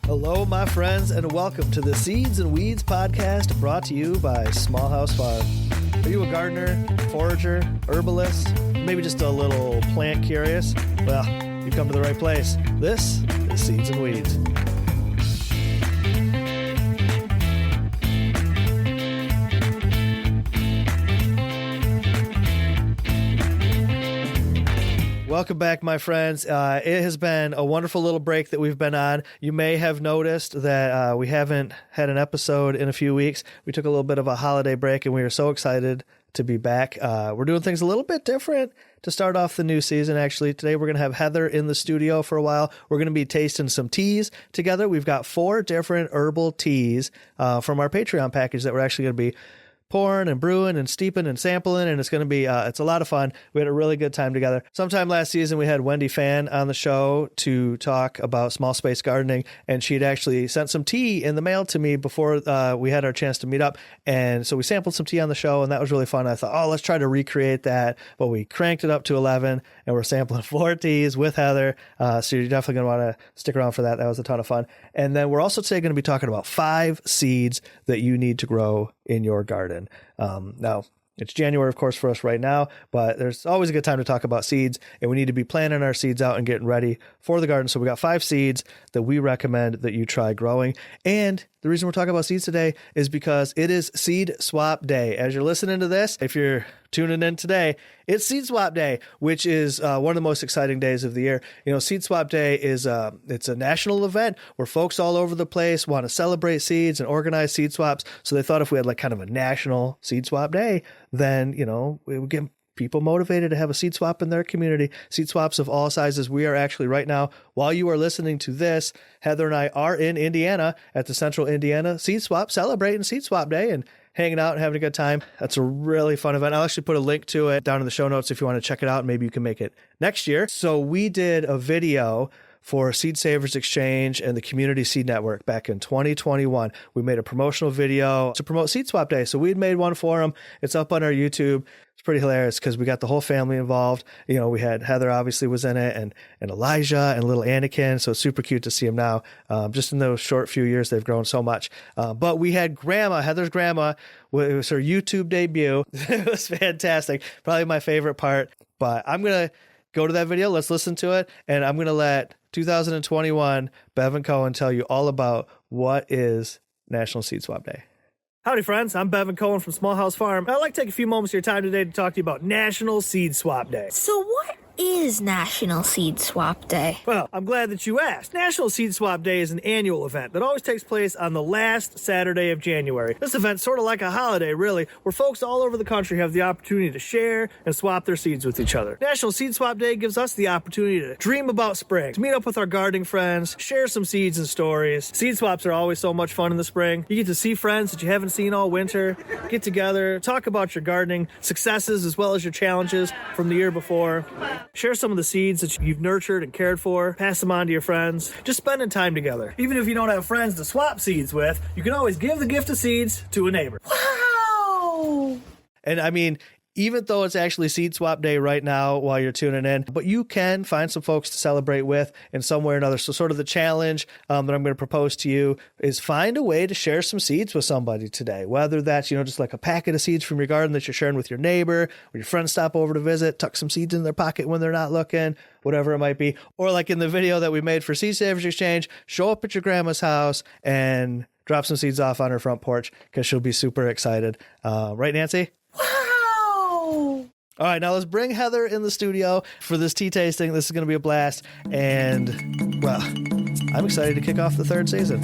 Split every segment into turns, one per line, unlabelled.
Hello, my friends, and welcome to the Seeds and Weeds podcast brought to you by Small House Farm. Are you a gardener, forager, herbalist, maybe just a little plant curious? Well, you come to the right place. This is Seeds and Weeds. Welcome back, my friends. It has been a wonderful little break that we've been on. You may have noticed that we haven't had an episode in a few weeks. We took a little bit of a holiday break, and we are so excited to be back. We're doing things a little bit different to start off the new season, actually. Today, we're going to have Heather in the studio for a while. We're going to be tasting some teas together. We've got 4 different herbal teas from our Patreon package that we're actually going to be pouring and brewing and steeping and sampling, and it's going to be it's a lot of fun. We had a really good time together. Sometime last season we had Wendy Fan on the show to talk about small space gardening, and she'd actually sent some tea in the mail to me before we had our chance to meet up, and so we sampled some tea on the show, and that was really fun. I thought, oh, let's try to recreate that, but we cranked it up to 11, and we're sampling 4 teas with Heather, so you're definitely going to want to stick around for that. That was a ton of fun. And then we're also today going to be talking about 5 seeds that you need to grow in your garden. Now, it's January, of course, for us right now, but there's always a good time to talk about seeds, and we need to be planning our seeds out and getting ready for the garden. So we got 5 seeds that we recommend that you try growing. And the reason we're talking about seeds today is because it is Seed Swap Day. As you're listening to this, if you're tuning in today, it's Seed Swap Day, which is one of the most exciting days of the year. You know, Seed Swap Day is it's a national event where folks all over the place want to celebrate seeds and organize seed swaps. So they thought if we had like kind of a national Seed Swap Day, then, you know, we would get people motivated to have a seed swap in their community. Seed swaps of all sizes. We are actually right now, while you are listening to this, Heather and I are in Indiana at the Central Indiana Seed Swap, celebrating Seed Swap Day and hanging out and having a good time. That's a really fun event. I'll actually put a link to it down in the show notes if you want to check it out. Maybe you can make it next year. So we did a video for Seed Savers Exchange and the Community Seed Network back in 2021. We made a promotional video to promote Seed Swap Day. So we'd made one for them. It's up on our YouTube. It's pretty hilarious because we got the whole family involved. You know, we had Heather obviously was in it, and Elijah and little Anakin. So it's super cute to see him now. Just in those short few years, they've grown so much. But we had Grandma, Heather's grandma. It was her YouTube debut. It was fantastic. Probably my favorite part. But I'm going to go to that video. Let's listen to it. And I'm going to let 2021 Bevin Cohen tell you all about what is National Seed Swap Day. Howdy, friends. I'm Bevin Cohen from Small House Farm. I'd like to take a few moments of your time today to talk to you about National Seed Swap Day.
So what is National Seed Swap Day?
Well, I'm glad that you asked. National Seed Swap Day is an annual event that always takes place on the last Saturday of January. This event's sort of like a holiday, really, where folks all over the country have the opportunity to share and swap their seeds with each other. National Seed Swap Day gives us the opportunity to dream about spring, to meet up with our gardening friends, share some seeds and stories. Seed swaps are always so much fun in the spring. You get to see friends that you haven't seen all winter, get together, talk about your gardening successes as well as your challenges from the year before. Share some of the seeds that you've nurtured and cared for. Pass them on to your friends. Just spending time together. Even if you don't have friends to swap seeds with, you can always give the gift of seeds to a neighbor.
Wow!
And I mean, even though it's actually Seed Swap Day right now while you're tuning in, but you can find some folks to celebrate with in some way or another. So sort of the challenge that I'm going to propose to you is find a way to share some seeds with somebody today, whether that's, you know, just like a packet of seeds from your garden that you're sharing with your neighbor, or your friends stop over to visit, tuck some seeds in their pocket when they're not looking, whatever it might be. Or like in the video that we made for Seed Savers Exchange, show up at your grandma's house and drop some seeds off on her front porch because she'll be super excited. Right, Nancy? All right, now let's bring Heather in the studio for this tea tasting. This is going to be a blast. And, well, I'm excited to kick off the 3rd season.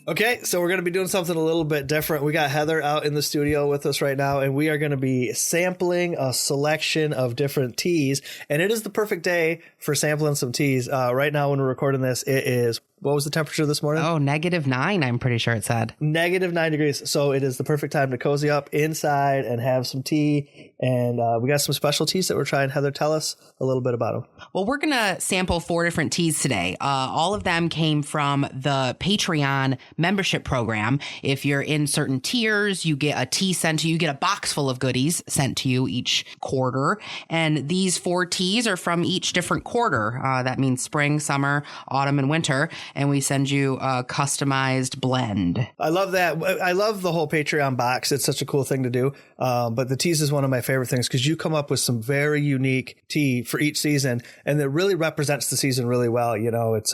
Okay, so we're going to be doing something a little bit different. We got Heather out in the studio with us right now, and we are going to be sampling a selection of different teas. And it is the perfect day for sampling some teas. Right now when we're recording this, it is What was the temperature this morning?
Oh, -9, I'm pretty sure it said.
-9 degrees. So it is the perfect time to cozy up inside and have some tea. And we got some special teas that we're trying. Heather, tell us a little bit about them.
Well, we're going to sample 4 different teas today. All of them came from the Patreon membership program. If you're in certain tiers, you get a tea sent to you. You get a box full of goodies sent to you each quarter. And these 4 teas are from each different quarter. That means spring, summer, autumn, and winter. And we send you a customized blend.
I love that. I love the whole Patreon box. It's such a cool thing to do. But the teas is one of my favorite things because you come up with some very unique tea for each season, and it really represents the season really well. You know, it's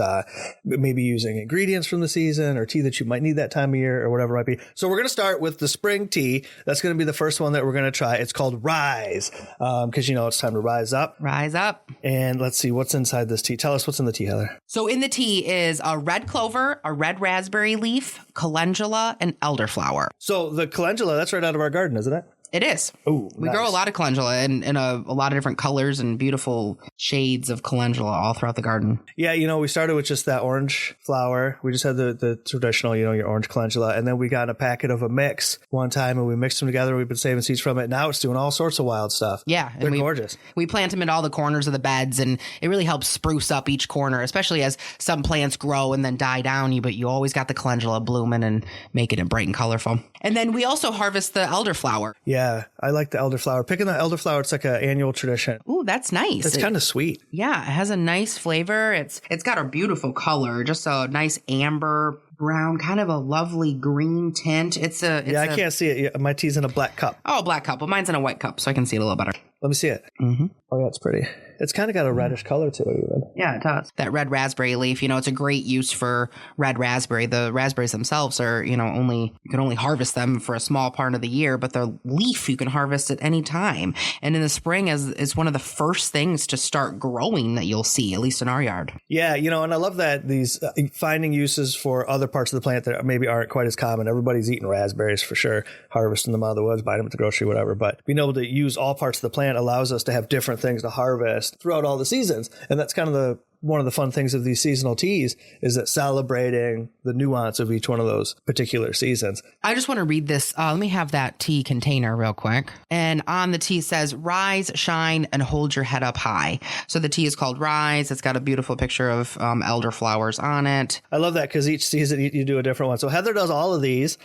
maybe using ingredients from the season or tea that you might need that time of year or whatever it might be. So we're going to start with the spring tea. That's going to be the first one that we're going to try. It's called Rise because, you know, it's time to rise up.
Rise up.
And let's see what's inside this tea. Tell us what's in the tea, Heather.
So in the tea is a red clover, a red raspberry leaf, calendula, and elderflower.
So the calendula, that's right out of our garden, isn't it?
It is.
Ooh,
we
nice.
grow a lot of calendula in a lot of different colors and beautiful shades of calendula all throughout the garden.
Yeah, you know, we started with just that orange flower. We just had the traditional, you know, your orange calendula. And then we got a packet of a mix one time and we mixed them together. We've been saving seeds from it. Now it's doing all sorts of wild stuff.
Yeah.
They're gorgeous.
We plant them in all the corners of the beds and it really helps spruce up each corner, especially as some plants grow and then die down. But you always got the calendula blooming and making it bright and colorful. And then we also harvest the elderflower.
Yeah, I like the elderflower. Picking the elderflower, it's like an annual tradition.
Ooh, that's nice.
It's kind of sweet.
Yeah, it has a nice flavor. It's got a beautiful color, just a nice amber brown, kind of a lovely green tint. I can't see it. My tea's in a black cup. Oh, black cup. Well, mine's in a white cup, so I can see it a little better.
Let me see it.
Mm-hmm.
Oh, yeah, it's pretty. It's kind of got a reddish color to it, even.
Yeah, it does. That red raspberry leaf, you know, it's a great use for red raspberry. The raspberries themselves are, you know, you can only harvest them for a small part of the year, but the leaf you can harvest at any time. And in the spring is one of the first things to start growing that you'll see, at least in our yard.
Yeah, you know, and I love that these finding uses for other parts of the plant that maybe aren't quite as common. Everybody's eating raspberries for sure, harvesting them out of the woods, buying them at the grocery, whatever. But being able to use all parts of the plant allows us to have different things to harvest throughout all the seasons. And that's kind of one of the fun things of these seasonal teas is that celebrating the nuance of each one of those particular seasons.
I just want to read this. Let me have that tea container real quick. And on the tea says, rise, shine, and hold your head up high. So the tea is called Rise. It's got a beautiful picture of elderflowers on it.
I love that because each season you do a different one. So Heather does all of these.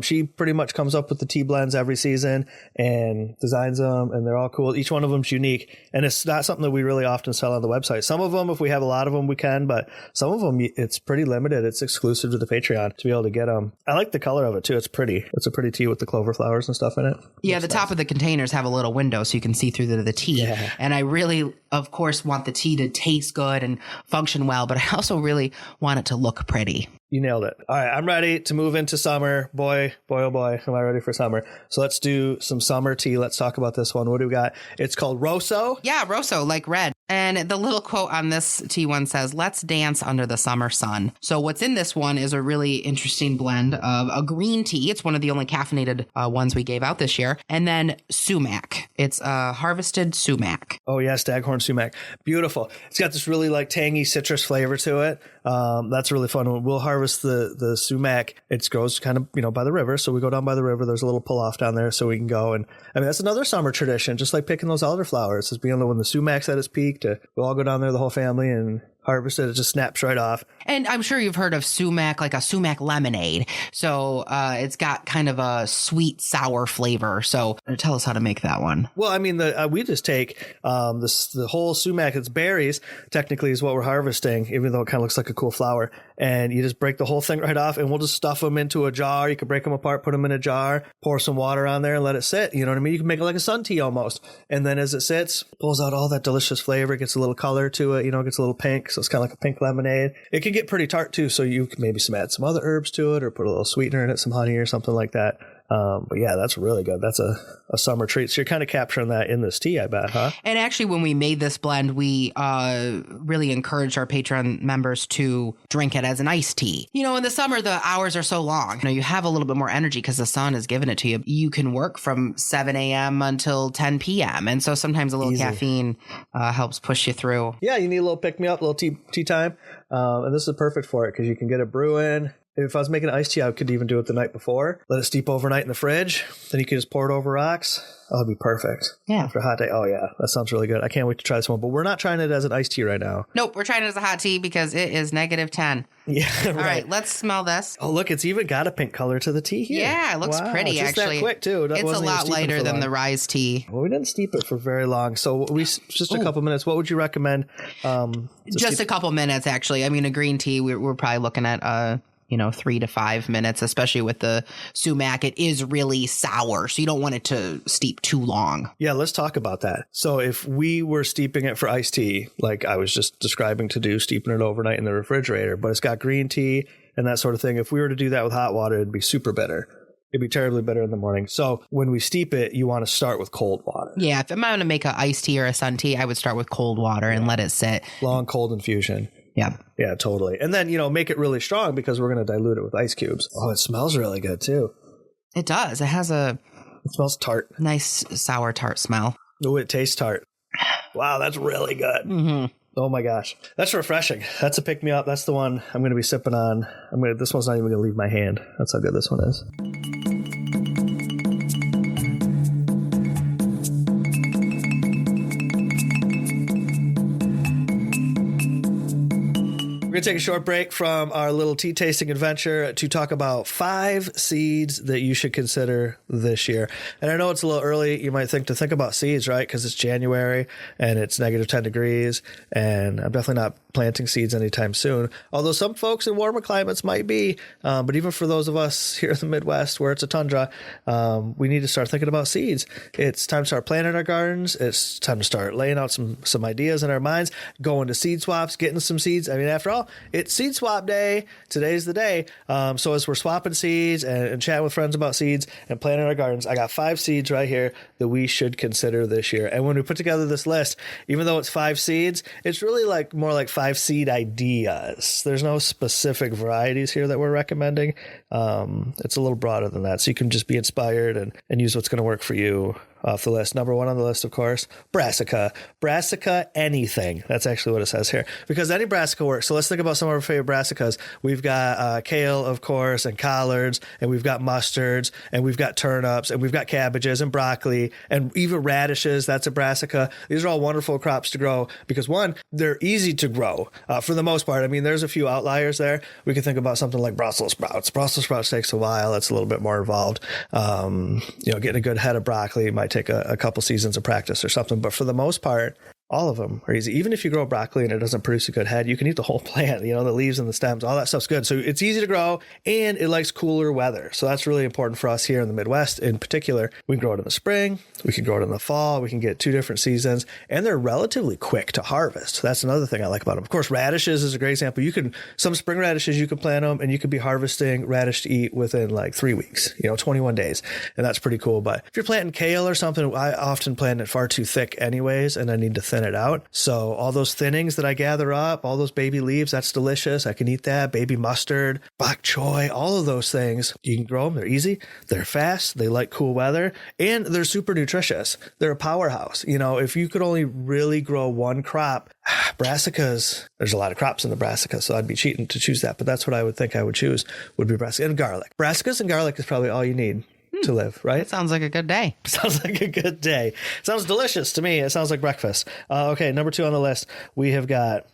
She pretty much comes up with the tea blends every season and designs them, and they're all cool. Each one of them's unique. And it's not something that we really often sell on the website. Some of them, if we have a lot of them, we can, but some of them, it's pretty limited. It's exclusive to the Patreon to be able to get them. I like the color of it too. It's pretty. It's a pretty tea with the clover flowers and stuff in it.
Yeah, the top of the containers have a little window so you can see through the tea.
Yeah.
And I really, of course, want the tea to taste good and function well, but I also really want it to look pretty.
You nailed it. All right, I'm ready to move into summer. Boy, oh boy, am I ready for summer. So let's do some summer tea. Let's talk about this one. What do we got? It's called Rosso.
Yeah, Rosso, like red. And the little quote on this tea one says, let's dance under the summer sun. So what's in this one is a really interesting blend of a green tea. It's one of the only caffeinated ones we gave out this year. And then sumac. It's harvested sumac.
Oh yeah, staghorn sumac. Beautiful. It's got this really like tangy citrus flavor to it. That's really fun. We'll harvest the sumac. It grows kind of, you know, by the river. So we go down by the river. There's a little pull off down there so we can go. And I mean, that's another summer tradition, just like picking those elderflowers. It's being when the sumac's at its peak. We'll all go down there, the whole family, and harvest it. It just snaps right off.
And I'm sure you've heard of sumac, like a sumac lemonade. So it's got kind of a sweet, sour flavor. So tell us how to make that one.
Well, I mean, we just take the whole sumac, its berries, technically is what we're harvesting, even though it kind of looks like a cool flower. And you just break the whole thing right off, and we'll just stuff them into a jar. You can break them apart, put them in a jar, pour some water on there, and let it sit. You know what I mean? You can make it like a sun tea almost. And then as it sits, pulls out all that delicious flavor. It gets a little color to it. You know, it gets a little pink. So it's kind of like a pink lemonade. It can get pretty tart too. So you can maybe add some other herbs to it or put a little sweetener in it, some honey or something like that. But yeah, that's really good. That's a summer treat. So you're kind of capturing that in this tea, I bet, huh?
And actually, when we made this blend, we really encouraged our Patreon members to drink it as an iced tea. You know, in the summer, the hours are so long. You know, you have a little bit more energy because the sun is giving it to you. You can work from 7 a.m. until 10 p.m. And so sometimes a little caffeine helps push you through.
Yeah, you need a little pick-me-up, a little tea time. And this is perfect for it because you can get it brewing. If I was making iced tea, I could even do it the night before. Let it steep overnight in the fridge. Then you can just pour it over rocks. Oh, it'd be perfect.
Yeah.
After a hot day. Oh, yeah. That sounds really good. I can't wait to try this one. But we're not trying it as an iced tea right now.
Nope, we're trying it as a hot tea because it is -10.
Yeah, right.
All right, let's smell this.
Oh, look, it's even got a pink color to the tea here.
Yeah, it looks pretty,
just
actually.
That quick, too.
It's a lot lighter than the Rise tea.
Well, we didn't steep it for very long. So just a couple minutes. What would you recommend?
Just a couple minutes, actually. I mean, a green tea, we're probably looking at 3 to 5 minutes, especially with the sumac. It is really sour, so you don't want it to steep too long.
Yeah, let's talk about that. So if we were steeping it for iced tea, like I was just describing to do, steeping it overnight in the refrigerator, but it's got green tea and that sort of thing. If we were to do that with hot water, it'd be super bitter. It'd be terribly bitter in the morning. So when we steep it, you want to start with cold water.
Yeah, if I'm going to make an iced tea or a sun tea, I would start with cold water and let it sit.
Long cold infusion.
Yeah.
Yeah, totally. And then, make it really strong because we're going to dilute it with ice cubes. Oh, it smells really good too.
It does. It has
It smells tart.
nice sour tart smell.
Oh, it tastes tart. Wow, that's really good.
Mm-hmm.
Oh my gosh. That's refreshing. That's a pick-me-up. That's the one I'm going to be sipping on. This one's not even going to leave my hand. That's how good this one is. We're going to take a short break from our little tea tasting adventure to talk about 5 seeds that you should consider this year. And I know it's a little early. You might think about seeds, right? Because it's January and it's -10 degrees. And I'm definitely not planting seeds anytime soon. Although some folks in warmer climates might be. But even for those of us here in the Midwest where it's a tundra, we need to start thinking about seeds. It's time to start planting our gardens. It's time to start laying out some ideas in our minds, going to seed swaps, getting some seeds. I mean, after all, it's seed swap day. Today's the day. So as we're swapping seeds and chatting with friends about seeds and planting our gardens, I got 5 seeds right here that we should consider this year. And when we put together this list, even though it's 5 seeds, it's really more like 5 seed ideas. There's no specific varieties here that we're recommending. It's a little broader than that. So you can just be inspired and use what's going to work for you. Off the list. Number 1 on the list, of course, brassica. Brassica anything. That's actually what it says here. Because any brassica works. So let's think about some of our favorite brassicas. We've got kale, of course, and collards, and we've got mustards, and we've got turnips, and we've got cabbages and broccoli, and even radishes. That's a brassica. These are all wonderful crops to grow because, one, they're easy to grow for the most part. I mean, there's a few outliers there. We could think about something like Brussels sprouts. Brussels sprouts takes a while. It's a little bit more involved. Getting a good head of broccoli might take a couple seasons of practice or something, but for the most part, all of them are easy. Even if you grow broccoli and it doesn't produce a good head, you can eat the whole plant, the leaves and the stems, all that stuff's good. So it's easy to grow and it likes cooler weather. So that's really important for us here in the Midwest in particular. We can grow it in the spring, we can grow it in the fall, we can get 2 different seasons, and they're relatively quick to harvest. That's another thing I like about them. Of course, radishes is a great example. Some spring radishes, you can plant them and you could be harvesting radish to eat within like 3 weeks, 21 days. And that's pretty cool. But if you're planting kale or something, I often plant it far too thick anyways, and I need to thin it out. So all those thinnings that I gather up, all those baby leaves, that's delicious. I can eat that. Baby mustard, bok choy, all of those things. You can grow them. They're easy. They're fast. They like cool weather, and they're super nutritious. They're a powerhouse. If you could only really grow one crop, brassicas, there's a lot of crops in the brassica, so I'd be cheating to choose that. But that's what I would think I would choose would be brassica and garlic. Brassicas and garlic is probably all you need to live, right?
That sounds like a good day.
Sounds like a good day. Sounds delicious to me. It sounds like breakfast. Okay, number 2 on the list, we have got,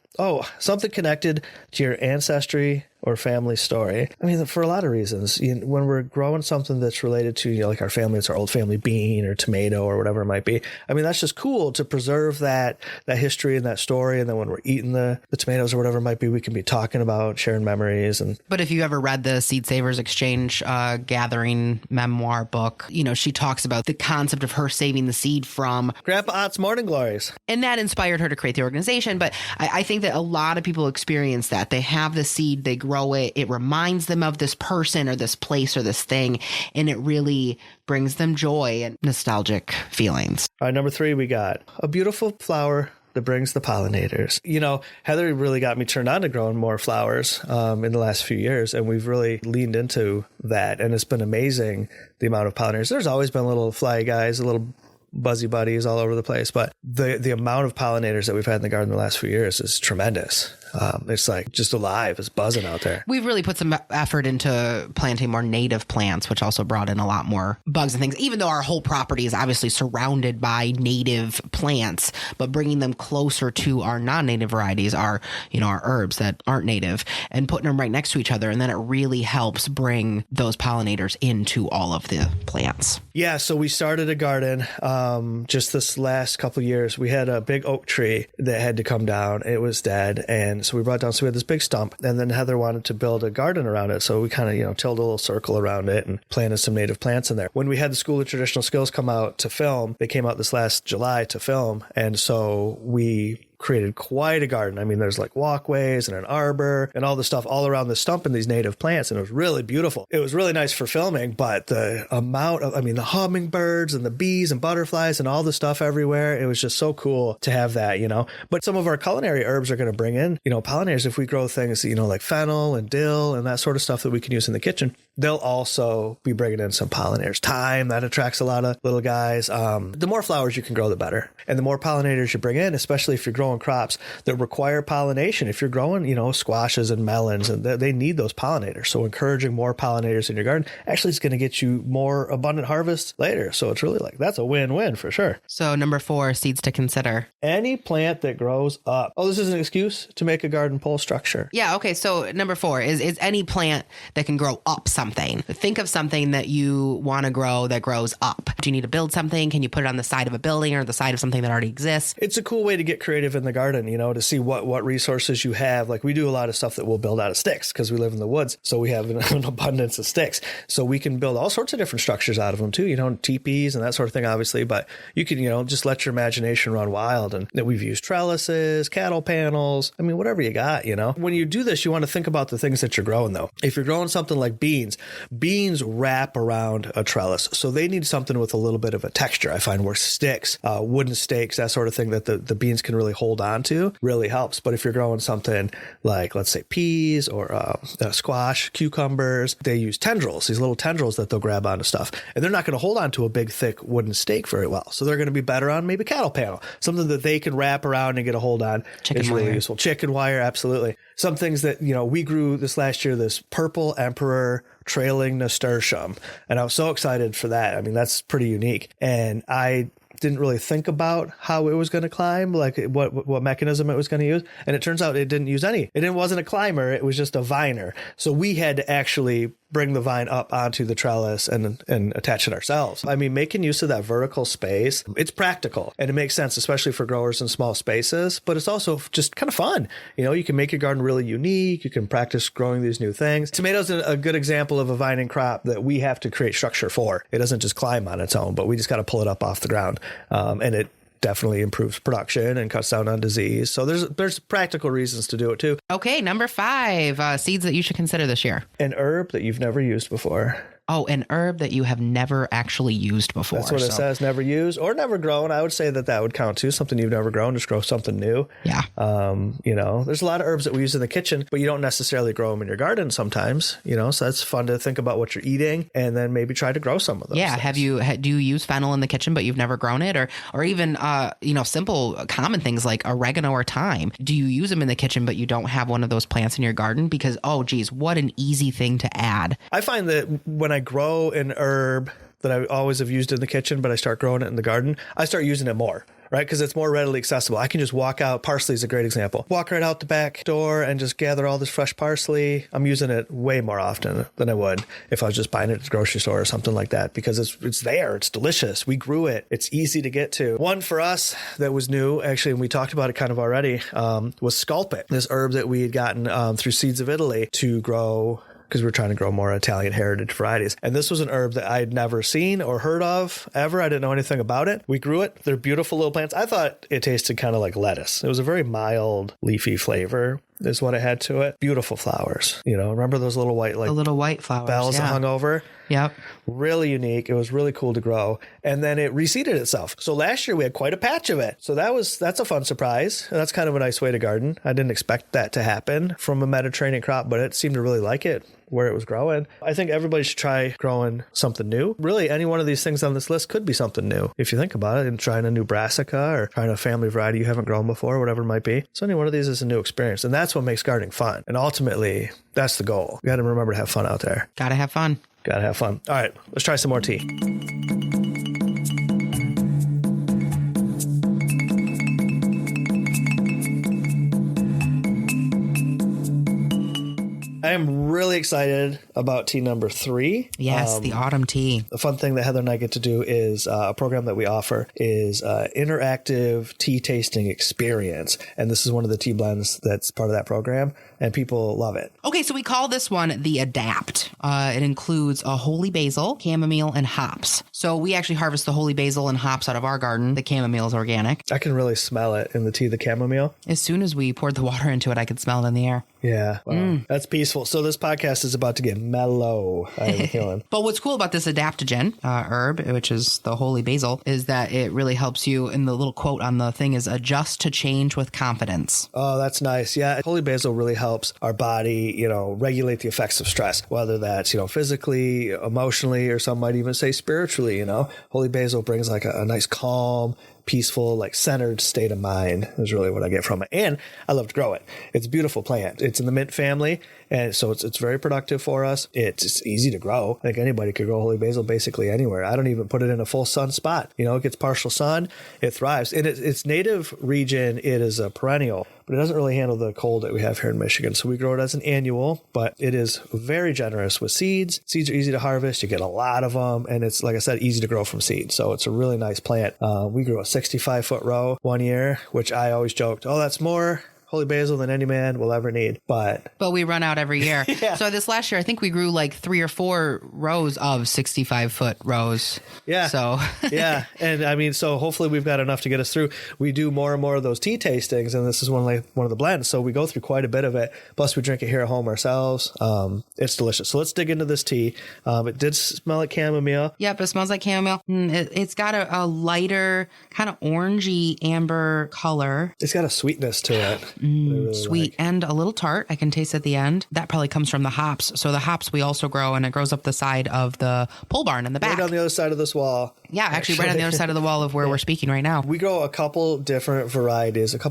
something connected to your ancestry or family story. I mean, for a lot of reasons, when we're growing something that's related to, like our family, it's our old family bean or tomato or whatever it might be. I mean, that's just cool to preserve that history and that story. And then when we're eating the tomatoes or whatever it might be, we can be talking about sharing memories.
But if you ever read the Seed Savers Exchange Gathering memoir book, she talks about the concept of her saving the seed from
Grandpa Ott's Morning Glories.
And that inspired her to create the organization. But I think that a lot of people experience that. They have the seed, they grow grow it. It reminds them of this person or this place or this thing, and it really brings them joy and nostalgic feelings.
All right, number 3, we got a beautiful flower that brings the pollinators. You know, Heather really got me turned on to growing more flowers in the last few years, and we've really leaned into that, and it's been amazing the amount of pollinators. There's always been little fly guys, little buzzy buddies all over the place, but the amount of pollinators that we've had in the garden the last few years is tremendous. It's like just alive. It's buzzing out there.
We've really put some effort into planting more native plants, which also brought in a lot more bugs and things, even though our whole property is obviously surrounded by native plants, but bringing them closer to our non-native varieties, our herbs that aren't native, and putting them right next to each other. And then it really helps bring those pollinators into all of the plants.
Yeah. So we started a garden just this last couple of years. We had a big oak tree that had to come down. It was dead. And so we brought down, so we had this big stump, and then Heather wanted to build a garden around it. So we kind of, tilled a little circle around it and planted some native plants in there. When we had the School of Traditional Skills come out to film, they came out this last July to film. And so we created quite a garden. I mean, there's like walkways and an arbor and all the stuff all around the stump and these native plants. And it was really beautiful. It was really nice for filming, but the amount of, the hummingbirds and the bees and butterflies and all the stuff everywhere, it was just so cool to have that, But some of our culinary herbs are going to bring in, pollinators. If we grow things, like fennel and dill and that sort of stuff that we can use in the kitchen, they'll also be bringing in some pollinators. Thyme, that attracts a lot of little guys. The more flowers you can grow, the better. And the more pollinators you bring in, especially if you're growing crops that require pollination. If you're growing, squashes and melons, and they need those pollinators. So encouraging more pollinators in your garden actually is going to get you more abundant harvests later. So it's really that's a win-win for sure.
So number 4, seeds to consider.
Any plant that grows up. Oh, this is an excuse to make a garden pole structure.
Yeah. Okay. So number 4 is any plant that can grow up something. Think of something that you want to grow that grows up. Do you need to build something? Can you put it on the side of a building or the side of something that already exists?
It's a cool way to get creative in the garden, to see what resources you have. Like we do a lot of stuff that we'll build out of sticks because we live in the woods. So we have an abundance of sticks. So we can build all sorts of different structures out of them too, teepees and that sort of thing, obviously. But you can, just let your imagination run wild. And we've used trellises, cattle panels. Whatever you got, When you do this, you want to think about the things that you're growing though. If you're growing something like beans wrap around a trellis. So they need something with a little bit of a texture. I find where sticks, wooden stakes, that sort of thing that the beans can really hold on to really helps. But if you're growing something like, let's say peas or squash, cucumbers, they use tendrils, these little tendrils that they'll grab onto stuff. And they're not going to hold on to a big, thick wooden stake very well. So they're going to be better on maybe cattle panel, something that they can wrap around and get a hold on.
Chicken
really
wire.
Useful. Chicken wire, absolutely. Some things that, we grew this last year, this purple emperor trailing nasturtium. And I was so excited for that. That's pretty unique. And I didn't really think about how it was going to climb, like what mechanism it was going to use. And it turns out it didn't use any. It wasn't a climber. It was just a viner. So we had to actually bring the vine up onto the trellis and attach it ourselves. Making use of that vertical space, it's practical and it makes sense, especially for growers in small spaces, but it's also just kind of fun. You can make your garden really unique. You can practice growing these new things. Tomatoes are a good example of a vining crop that we have to create structure for. It doesn't just climb on its own, but we just got to pull it up off the ground. And it definitely improves production and cuts down on disease. So there's practical reasons to do it too.
Okay, number 5, seeds that you should consider this year.
An herb that you've never used before.
Oh, an herb that you have never actually used before.
That's what it says, never used or never grown. I would say that would count too. Something you've never grown, just grow something new.
Yeah.
There's a lot of herbs that we use in the kitchen, but you don't necessarily grow them in your garden sometimes, so that's fun to think about what you're eating and then maybe try to grow some of those.
Yeah.
things.
Do you use fennel in the kitchen, but you've never grown it or even, simple common things like oregano or thyme? Do you use them in the kitchen, but you don't have one of those plants in your garden? Because, oh geez, what an easy thing to add.
I find that when I grow an herb that I always have used in the kitchen, but I start growing it in the garden, I start using it more, right? Because it's more readily accessible. I can just walk out. Parsley is a great example. Walk right out the back door and just gather all this fresh parsley. I'm using it way more often than I would if I was just buying it at the grocery store or something like that, because it's there. It's delicious. We grew it. It's easy to get to. One for us that was new, actually, and we talked about it kind of already, was sculpit, this herb that we had gotten through Seeds of Italy to grow, because we were trying to grow more Italian heritage varieties. And this was an herb that I had never seen or heard of ever. I didn't know anything about it. We grew it. They're beautiful little plants. I thought it tasted kind of like lettuce. It was a very mild, leafy flavor. is what it had to it. Beautiful flowers. Remember those little white,
the little white flowers,
bells that hung over?
Yep.
Really unique. It was really cool to grow. And then it reseeded itself. So last year we had quite a patch of it. So that's a fun surprise. That's kind of a nice way to garden. I didn't expect that to happen from a Mediterranean crop, but it seemed to really like it where it was growing. I think everybody should try growing something new. Really, any one of these things on this list could be something new if you think about it, and trying a new brassica or trying a family variety you haven't grown before, whatever it might be. So any one of these is a new experience, and that's what makes gardening fun. And ultimately, that's the goal. You got to remember to have fun out there.
Gotta have fun.
Gotta have fun. All right, let's try some more tea. I am really excited about tea number 3.
Yes, the autumn tea.
The fun thing that Heather and I get to do is a program that we offer is interactive tea tasting experience. And this is one of the tea blends that's part of that program, and people love it.
Okay, so we call this one the Adapt. It includes a holy basil, chamomile, and hops. So we actually harvest the holy basil and hops out of our garden. The chamomile is organic.
I can really smell it in the tea, the chamomile.
As soon as we poured the water into it, I could smell it in the air.
Yeah, wow. That's peaceful. So this podcast is about to get mellow, I have a feeling.
But what's cool about this adaptogen herb, which is the holy basil, is that it really helps you, and the little quote on the thing is, adjust to change with confidence.
Oh, that's nice. Yeah, holy basil really helps our body, regulate the effects of stress, whether that's, physically, emotionally, or some might even say spiritually, Holy basil brings like a nice calm, peaceful, like centered state of mind is really what I get from it. And I love to grow it. It's a beautiful plant. It's in the mint family. And so it's very productive for us. It's easy to grow. I think anybody could grow holy basil basically anywhere. I don't even put it in a full sun spot. It gets partial sun. It thrives. In its native region, it is a perennial, but it doesn't really handle the cold that we have here in Michigan. So we grow it as an annual, but it is very generous with seeds. Seeds are easy to harvest. You get a lot of them. And it's, like I said, easy to grow from seeds. So it's a really nice plant. We grew a 65-foot row one year, which I always joked, oh, that's more holy basil than any man will ever need. But
we run out every year.
Yeah.
So this last year, I think we grew like 3 or 4 rows of 65-foot rows.
Yeah.
So
yeah. And I mean, so hopefully we've got enough to get us through. We do more and more of those tea tastings, and this is one of the blends. So we go through quite a bit of it. Plus we drink it here at home ourselves. It's delicious. So let's dig into this tea. It did smell like chamomile.
Yep. It smells like chamomile. It's got a lighter kind of orangey amber color.
It's got a sweetness to it. Really
Sweet and a little tart. I can taste at the end. That probably comes from the hops. So the hops we also grow, and it grows up the side of the pole barn in the back.
Right on the other side of this wall.
Yeah, actually right on the other side of the wall of where we're speaking right now.
We grow a couple different varieties of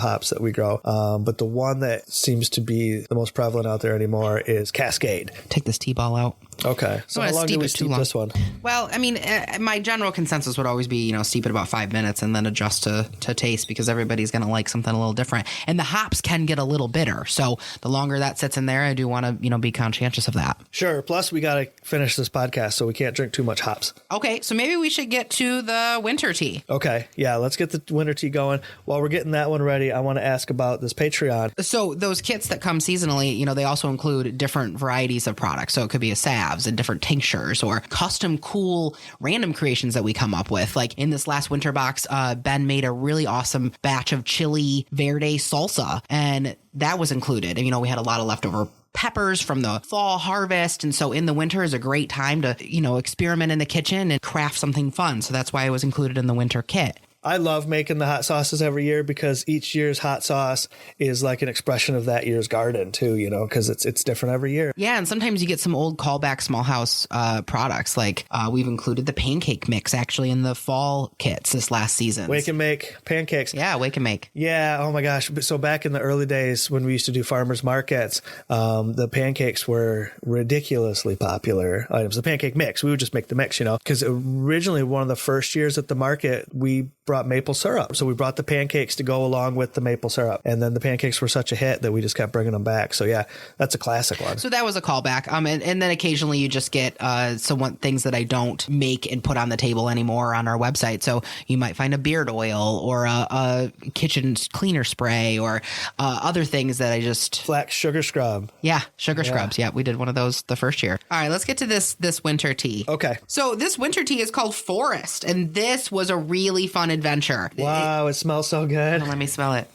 hops that we grow. But the one that seems to be the most prevalent out there anymore is Cascade.
Take this tea ball out.
Okay. So how long do we steep this one?
Well, I mean, my general consensus would always be, steep it about 5 minutes and then adjust to taste, because everybody's going to like something a little different. And the hops can get a little bitter. So the longer that sits in there, I do want to, be conscientious of that.
Sure. Plus, we got to finish this podcast, so we can't drink too much hops.
Okay. So maybe we should get to the winter tea.
Okay. Yeah. Let's get the winter tea going. While we're getting that one ready, I want to ask about this Patreon.
So those kits that come seasonally, they also include different varieties of products. So it could be a salves and different tinctures or custom cool random creations that we come up with. Like in this last winter box, Ben made a really awesome batch of chili verde salsa, and that was included. And, we had a lot of leftover peppers from the fall harvest. And so in the winter is a great time to, experiment in the kitchen and craft something fun. So that's why it was included in the winter kit.
I love making the hot sauces every year, because each year's hot sauce is like an expression of that year's garden too, because it's different every year.
Yeah. And sometimes you get some old callback small house products. Like we've included the pancake mix actually in the fall kits this last season.
Wake and make pancakes.
Yeah. Wake and make.
Yeah. Oh my gosh. So back in the early days when we used to do farmers markets, the pancakes were ridiculously popular items. The pancake mix, we would just make the mix, because originally one of the first years at the market, we brought maple syrup. So we brought the pancakes to go along with the maple syrup. And then the pancakes were such a hit that we just kept bringing them back. So yeah, that's a classic one.
So that was a callback. And then occasionally you just get some things that I don't make and put on the table anymore on our website. So you might find a beard oil or a kitchen cleaner spray or other things that I just...
Flax sugar scrub.
Yeah, sugar scrubs. Yeah, we did one of those the first year. All right, let's get to this winter tea.
Okay.
So this winter tea is called Forest, and this was a really fun adventure.
Wow, it smells so good.
Let me smell it.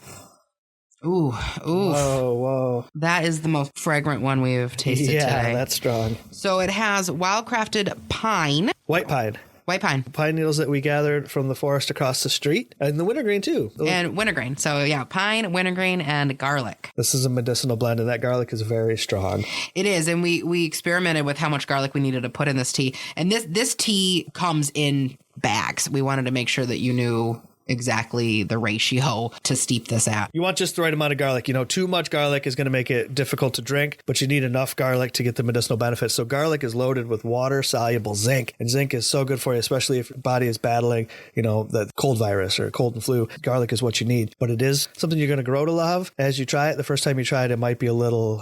Ooh, ooh.
Whoa.
That is the most fragrant one we've tasted today.
Yeah, that's strong.
So it has wild-crafted pine.
White pine.
White pine.
Pine needles that we gathered from the forest across the street. And the wintergreen, too.
And wintergreen. So, yeah, pine, wintergreen, and garlic.
This is a medicinal blend, and that garlic is very strong.
It is. And we experimented with how much garlic we needed to put in this tea. And this tea comes in bags. We wanted to make sure that you knew exactly the ratio to steep this at.
You want just the right amount of garlic. Too much garlic is going to make it difficult to drink, but you need enough garlic to get the medicinal benefits. So garlic is loaded with water-soluble zinc, and zinc is so good for you, especially if your body is battling, the cold virus or cold and flu. Garlic is what you need, but it is something you're going to grow to love. As you try it, the first time you try it, it might be a little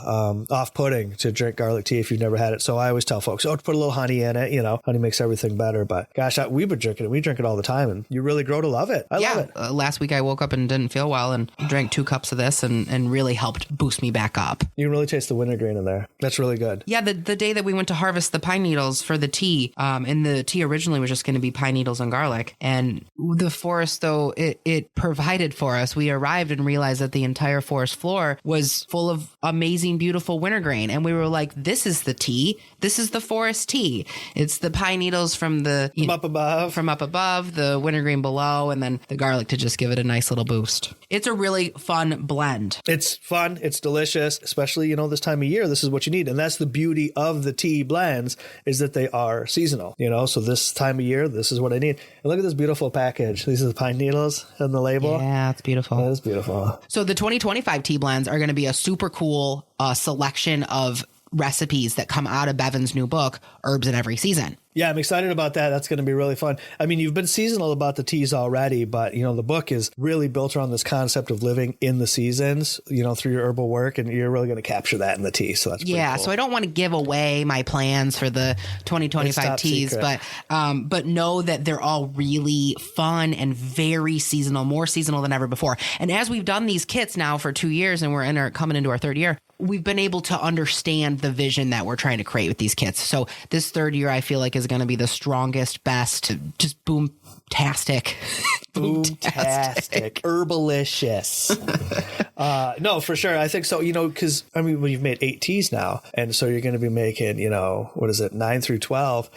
off-putting to drink garlic tea if you've never had it. So I always tell folks, put a little honey in it. Honey makes everything better. But gosh, we've been drinking it. We drink it all the time, and you really grow to love it. I love it.
Last week I woke up and didn't feel well and drank 2 cups of this and really helped boost me back up.
You can really taste the wintergreen in there. That's really good.
Yeah, the day that we went to harvest the pine needles for the tea, and the tea originally was just going to be pine needles and garlic. And the forest, though, it provided for us. We arrived and realized that the entire forest floor was full of amazing, beautiful wintergreen. And we were like, this is the tea. This is the forest tea. It's the pine needles from up above, the wintergreen below, and then the garlic to just give it a nice little boost. It's a really fun blend.
It's fun. It's delicious, especially, this time of year. This is what you need. And that's the beauty of the tea blends, is that they are seasonal, so this time of year, this is what I need. And look at this beautiful package. These are the pine needles and the label.
Yeah, it's beautiful.
That is beautiful.
So the 2025 tea blends are going to be a super cool selection of recipes that come out of Bevin's new book, Herbs in Every Season.
Yeah, I'm excited about that. That's going to be really fun. I mean, you've been seasonal about the teas already, but, the book is really built around this concept of living in the seasons, through your herbal work, and you're really going to capture that in the tea. So that's pretty cool.
So I don't want to give away my plans for the 2025 teas, but know that they're all really fun and very seasonal, more seasonal than ever before. And as we've done these kits now for 2 years and we're coming into our 3rd year, we've been able to understand the vision that we're trying to create with these kits. So this 3rd year, I feel like, is going to be the strongest, best, just boom-tastic.
Boom-tastic. Herbalicious. No, for sure. I think so, because, you've made 8 teas now. And so you're going to be making, 9 through 12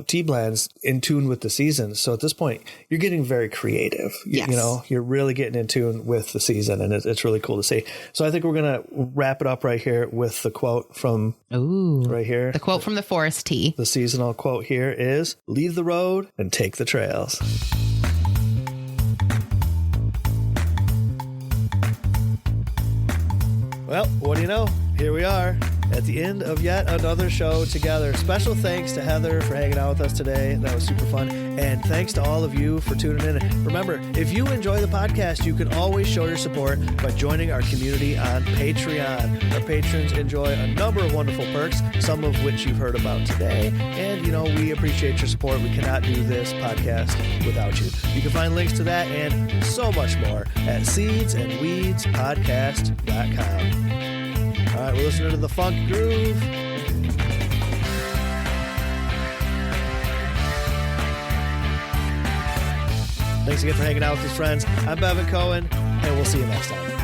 tea blends in tune with the seasons. So at this point, you're getting very creative.
Yes.
You're really getting in tune with the season, and it's really cool to see. So I think we're going to wrap it up right here with the quote from right here.
The quote from the forest tea.
The seasonal quote here is, "Leave the road and take the trails." Well, what do you know? Here we are at the end of yet another show together. Special thanks to Heather for hanging out with us today. That was super fun. And thanks to all of you for tuning in. And remember, if you enjoy the podcast, you can always show your support by joining our community on Patreon. Our patrons enjoy a number of wonderful perks, some of which you've heard about today. And, we appreciate your support. We cannot do this podcast without you. You can find links to that and so much more at seedsandweedspodcast.com. All right, we're listening to the Funk Groove. Thanks again for hanging out with us, friends. I'm Bevin Cohen, and we'll see you next time.